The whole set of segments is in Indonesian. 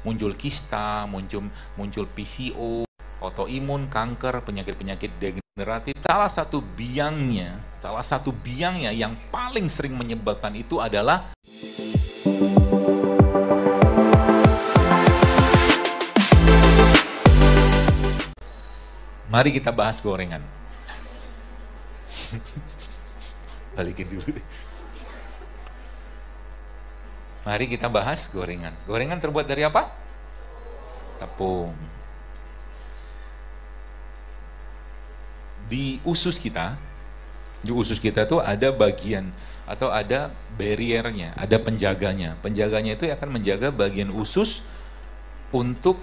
muncul kista, muncul PCO, autoimun, kanker, penyakit-penyakit degeneratif. Salah satu biangnya yang paling sering menyebabkan itu adalah mari kita bahas gorengan. Balikin dulu deh. Mari kita bahas gorengan. Gorengan terbuat dari apa? Tepung. Di usus kita tuh ada bagian atau ada barriernya, ada penjaganya. Penjaganya itu akan menjaga bagian usus untuk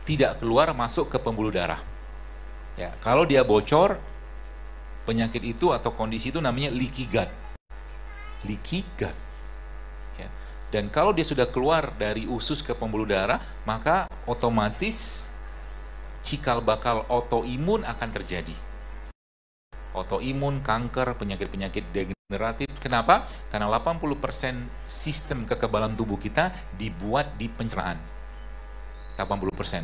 tidak keluar masuk ke pembuluh darah. Ya, kalau dia bocor, penyakit itu atau kondisi itu namanya leaky gut. Leaky gut. Ya. Dan kalau dia sudah keluar dari usus ke pembuluh darah, maka otomatis cikal bakal autoimun akan terjadi. Autoimun, kanker, penyakit-penyakit degeneratif. Kenapa? Karena 80% sistem kekebalan tubuh kita dibuat di pencernaan. 80%.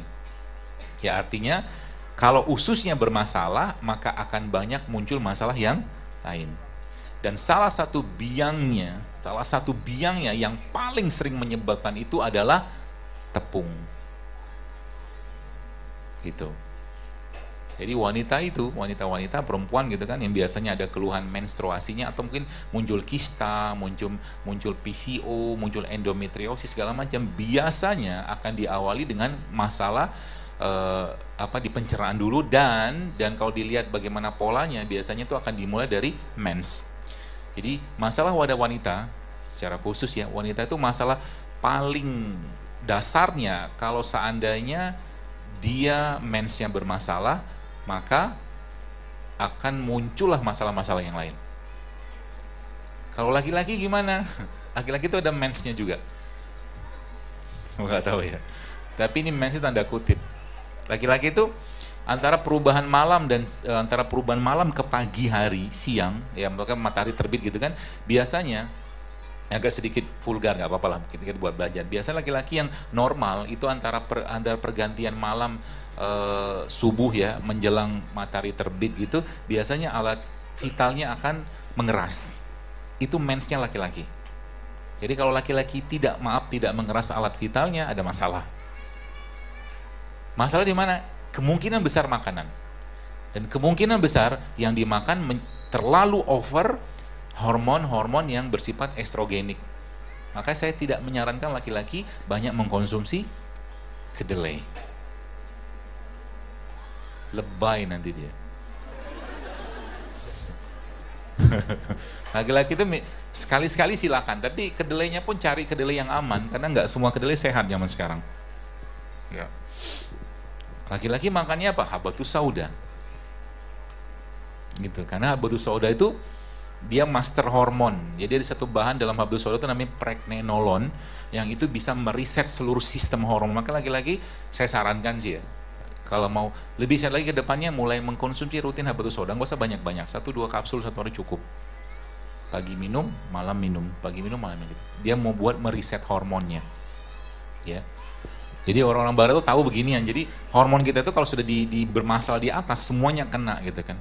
Ya, artinya kalau ususnya bermasalah, maka akan banyak muncul masalah yang lain. Dan salah satu biangnya yang paling sering menyebabkan itu adalah tepung. Gitu. Jadi wanita perempuan gitu kan, yang biasanya ada keluhan menstruasinya atau mungkin muncul kista, muncul PCO, muncul endometriosis segala macam, biasanya akan diawali dengan masalah di pencernaan dulu, dan kalau dilihat bagaimana polanya, biasanya itu akan dimulai dari mens. Jadi masalah pada wanita secara khusus ya, wanita itu masalah paling dasarnya kalau seandainya dia mensnya bermasalah, maka akan muncullah masalah-masalah yang lain. Kalau laki-laki gimana? Laki-laki itu ada mensnya juga. Nggak tahu ya. Tapi ini mensnya tanda kutip. Laki-laki itu antara perubahan malam ke pagi hari, siang, ya maka matahari terbit gitu kan, biasanya agak sedikit vulgar, nggak apa-apa lah, kita buat belajar. Biasanya laki-laki yang normal itu antara pergantian malam subuh ya menjelang matahari terbit gitu, biasanya alat vitalnya akan mengeras. Itu mensnya laki-laki. Jadi kalau laki-laki tidak mengeras alat vitalnya, ada masalah. Masalah di mana? Kemungkinan besar makanan. Dan kemungkinan besar yang dimakan terlalu over hormon-hormon yang bersifat estrogenik. Maka saya tidak menyarankan laki-laki banyak mengkonsumsi kedelai. Lebay nanti dia. Laki-laki itu sekali-sekali silakan, tapi kedelainya pun cari kedelai yang aman, karena nggak semua kedelai sehat zaman sekarang. Ya. Laki-laki makannya apa? Habatus sauda. Gitu, karena habatus sauda itu dia master hormon. Jadi ada satu bahan dalam habatus sauda itu namanya pregnenolon, yang itu bisa meriset seluruh sistem hormon. Maka laki-laki saya sarankan sih ya, kalau mau lebih sehat lagi ke depannya, mulai mengkonsumsi rutin habatus sauda, nggak usah banyak-banyak, 1-2 kapsul satu hari cukup. Pagi minum, malam minum, pagi minum, malam minum. Dia mau buat meriset hormonnya. Ya. Jadi orang-orang barat tuh tahu beginian. Jadi hormon kita itu kalau sudah bermasalah di atas, semuanya kena gitu kan.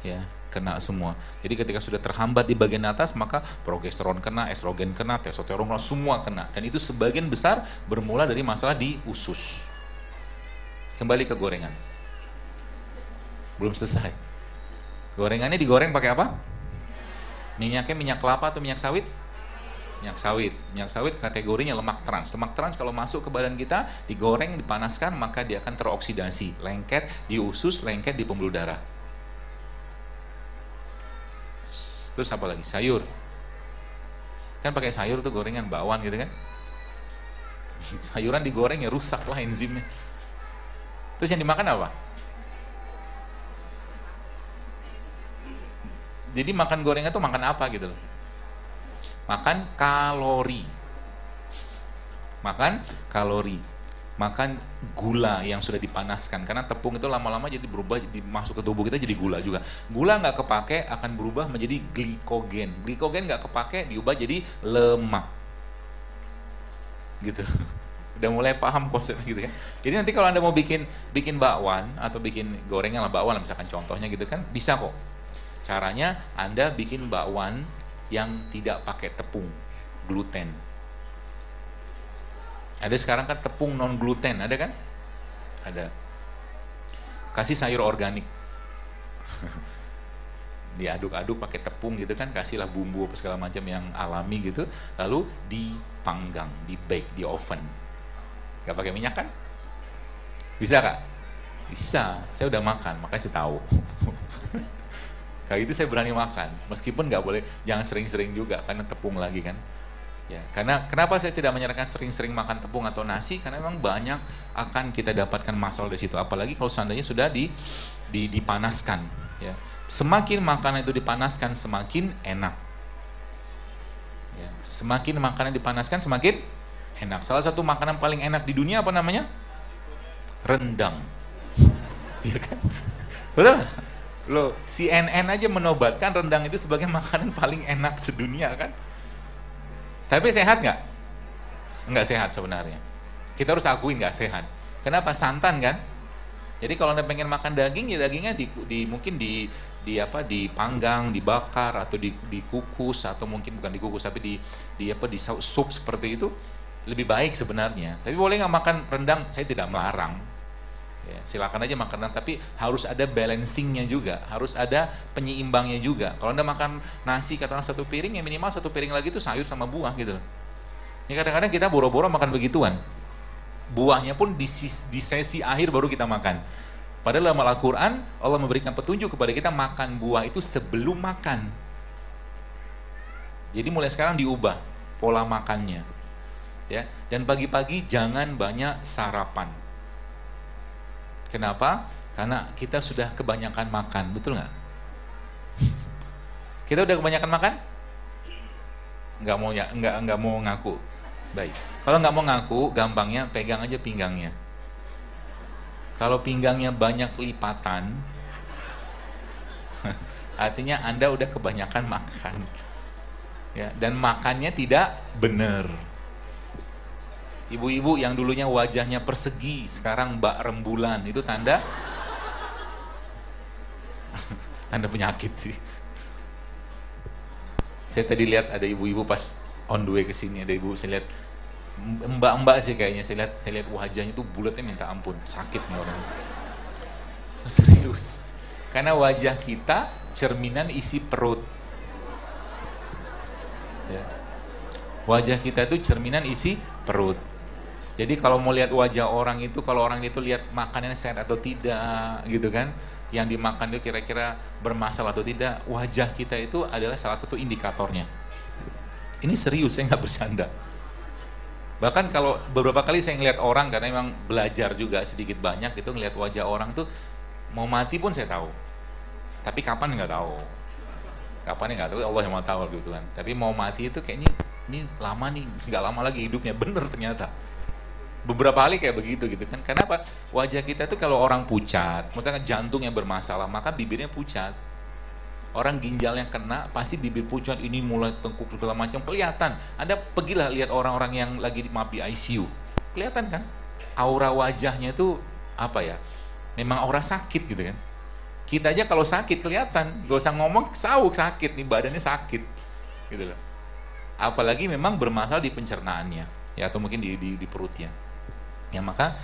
Ya, kena semua. Jadi ketika sudah terhambat di bagian atas, maka progesteron kena, estrogen kena, testosteron kena, semua kena. Dan itu sebagian besar bermula dari masalah di usus. Kembali ke gorengan. Belum selesai. Gorengannya digoreng pakai apa? Minyaknya minyak kelapa atau minyak sawit? Minyak sawit. Minyak sawit kategorinya lemak trans. Lemak trans kalau masuk ke badan kita, digoreng, dipanaskan, maka dia akan teroksidasi, lengket di usus, lengket di pembuluh darah. Terus apa lagi? Sayur. Kan pakai sayur tuh gorengan, bakwan gitu kan? Sayuran digoreng ya rusak lah enzimnya. Terus yang dimakan apa? Jadi makan gorengan tuh makan apa gitu loh? Makan kalori, makan gula yang sudah dipanaskan, karena tepung itu lama-lama jadi berubah, masuk ke tubuh kita jadi gula juga. Gula nggak kepake akan berubah menjadi glikogen, glikogen nggak kepake diubah jadi lemak, gitu. udah mulai paham konsepnya gitu kan. Jadi nanti kalau Anda mau bikin bakwan atau bikin gorengan lah, bakwan lah misalkan contohnya gitu kan, bisa kok. Caranya Anda bikin bakwan yang tidak pakai tepung, gluten. Ada sekarang kan tepung non gluten, ada kan? Ada. Kasih sayur organik. Diaduk-aduk pakai tepung gitu kan, kasihlah bumbu apa segala macam yang alami gitu, lalu dipanggang, di bake di oven. Gak pakai minyak kan? Bisa Kak? Bisa. Saya udah makan, makanya saya tahu. Kayak gitu saya berani makan, meskipun nggak boleh, jangan sering-sering juga karena tepung lagi kan. Ya, karena kenapa saya tidak menyarankan sering-sering makan tepung atau nasi? Karena memang banyak akan kita dapatkan masalah di situ. Apalagi kalau seandainya sudah dipanaskan. Ya. Semakin makanan itu dipanaskan, semakin enak. Ya. Semakin makanan dipanaskan, semakin enak. Salah satu makanan paling enak di dunia apa namanya? Rendang. Iya kan? Betul? Loh, CNN aja menobatkan rendang itu sebagai makanan paling enak sedunia kan? Tapi sehat nggak? Nggak sehat sebenarnya. Kita harus akuin nggak sehat. Kenapa? Santan kan? Jadi kalau Anda pengen makan daging, ya dagingnya mungkin dipanggang, dibakar, atau dikukus, atau mungkin bukan dikukus tapi di sup seperti itu lebih baik sebenarnya. Tapi boleh nggak makan rendang? Saya tidak melarang. Ya, silakan aja makan rendang, tapi harus ada balancingnya juga, harus ada penyeimbangnya juga. Kalau Anda makan nasi katakan satu piring, ya minimal satu piring lagi itu sayur sama buah gitu loh. Ini kadang-kadang kita boro-boro makan begituan. Buahnya pun di sesi akhir baru kita makan. Padahal dalam Al-Quran Allah memberikan petunjuk kepada kita makan buah itu sebelum makan. Jadi mulai sekarang diubah pola makannya. Ya, dan pagi-pagi jangan banyak sarapan. Kenapa? Karena kita sudah kebanyakan makan, betul nggak? Kita udah kebanyakan makan? Nggak mau ngaku. Baik. Kalau nggak mau ngaku, gampangnya pegang aja pinggangnya. Kalau pinggangnya banyak lipatan, artinya Anda udah kebanyakan makan. Ya, dan makannya tidak benar. Ibu-ibu yang dulunya wajahnya persegi, sekarang bak rembulan, itu tanda penyakit sih. Saya tadi lihat ada ibu-ibu pas on the way ke sini, ada ibu, saya lihat mbak-mbak sih kayaknya, saya lihat wajahnya tuh bulatnya minta ampun, sakit nih orang. Serius. Karena wajah kita cerminan isi perut. Ya. Wajah kita itu cerminan isi perut. Jadi kalau mau lihat wajah orang itu, kalau orang itu lihat makanannya sehat atau tidak, gitu kan, yang dimakan itu kira-kira bermasalah atau tidak, wajah kita itu adalah salah satu indikatornya. Ini serius, saya nggak bercanda. Bahkan kalau beberapa kali saya ngeliat orang, karena memang belajar juga sedikit banyak, itu ngeliat wajah orang tuh, mau mati pun saya tahu. Tapi kapan nggak tahu. Kapan nggak tahu, Allah yang mau tahu gitu kan. Tapi mau mati itu kayaknya, ini lama nih, nggak lama lagi hidupnya, bener ternyata. Beberapa kali kayak begitu gitu kan. Kenapa? Wajah kita tuh kalau orang pucat, misalkan jantung yang bermasalah, maka bibirnya pucat. Orang ginjal yang kena pasti bibir pucat, ini mulai tengkuk segala macam kelihatan. Anda pergilah lihat orang-orang yang lagi di ICU, kelihatan kan? Aura wajahnya itu apa ya? Memang aura sakit gitu kan. Kita aja kalau sakit kelihatan, gak usah ngomong, sakit nih, badannya sakit gitu loh. Apalagi memang bermasalah di pencernaannya, ya, atau mungkin di perutnya. Ya, maka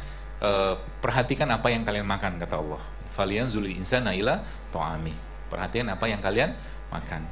perhatikan apa yang kalian makan, kata Allah. Falyanzuril insana ila ta'ami. Perhatikan apa yang kalian makan.